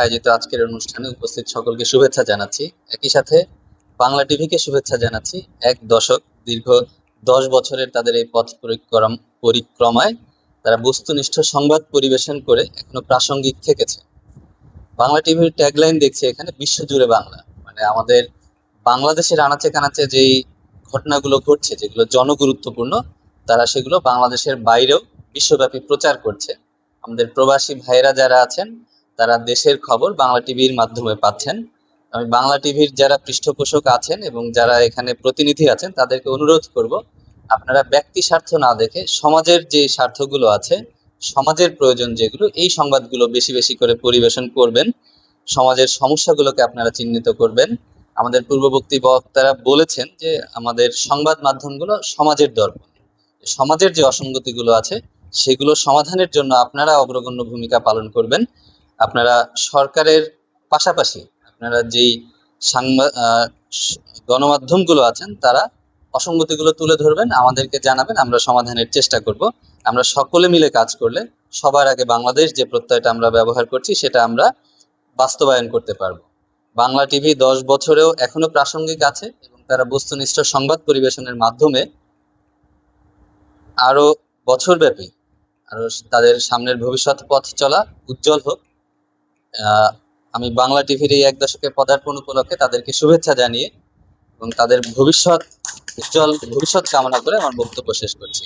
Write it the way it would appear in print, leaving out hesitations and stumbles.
আয়োজিত আজকের অনুষ্ঠানে উপস্থিত সকলকে শুভেচ্ছা জানাচ্ছি। একই সাথে বাংলা টিভিকে শুভেচ্ছা জানাচ্ছি। এক দশক দীর্ঘ ১০ বছরের তাদের এই পথ পরিক্রমায় তারা বস্তুনিষ্ঠ সংবাদ পরিবেশন করে এখনো প্রাসঙ্গিক থেকেছে। বাংলা টিভির ট্যাগলাইন দেখছি এখানে বিশ্বজুড়ে বাংলা। মানে আমাদের বাংলাদেশের আনাচে কানাচে যেই ঘটনাগুলো ঘটছে, যেগুলো জনগুরুত্বপূর্ণ, তারা সেগুলো বাংলাদেশের বাইরেও বিশ্বব্যাপী প্রচার করছে। আমাদের প্রবাসী ভাইয়েরা যারা আছেন তারা দেশের খবর বাংলা টিভির মাধ্যমে পাচ্ছেন। আমি বাংলা টিভির যারা পৃষ্ঠপোষক আছেন এবং যারা এখানে প্রতিনিধি আছেন তাদেরকে অনুরোধ করব, আপনারা ব্যক্তি স্বার্থ না দেখে সমাজের যে স্বার্থগুলো আছে, সমাজের প্রয়োজন যেগুলো, এই সংবাদগুলো বেশি বেশি করে পরিবেশন করবেন। সমাজের সমস্যাগুলোকে আপনারা চিহ্নিত করবেন। আমাদের পূর্ববর্তী বক্তারা বলেছেন যে আমাদের সংবাদ মাধ্যমগুলো সমাজের দর্পণ। সমাজের যে অসঙ্গতিগুলো আছে সেগুলো সমাধানের জন্য আপনারা অগ্রগণ্য ভূমিকা পালন করবেন। আপনারা সরকারের পাশাপাশি আপনারা যেই গণমাধ্যমগুলো আছেন তারা অসঙ্গতিগুলো তুলে ধরবেন, আমাদেরকে জানাবেন, আমরা সমাধানের চেষ্টা করব। আমরা সকলে মিলে কাজ করলে সবার আগে বাংলাদেশ যে প্রত্যয়টা আমরা ব্যবহার করছি সেটা আমরা বাস্তবায়ন করতে পারবো। বাংলা টিভি ১০ বছরেও এখনো প্রাসঙ্গিক আছে এবং তারা বস্তুনিষ্ঠ সংবাদ পরিবেশনের মাধ্যমে আরো বছরব্যাপী আরো তাদের সামনের ভবিষ্যৎ পথ চলা উজ্জ্বল হোক। আমি বাংলা টিভির এই ১ দশকের পদার্পণ উপলক্ষে তাদেরকে শুভেচ্ছা জানিয়ে এবং তাদের উজ্জ্বল ভবিষ্যৎ কামনা করে আমার বক্তব্য শেষ করছি।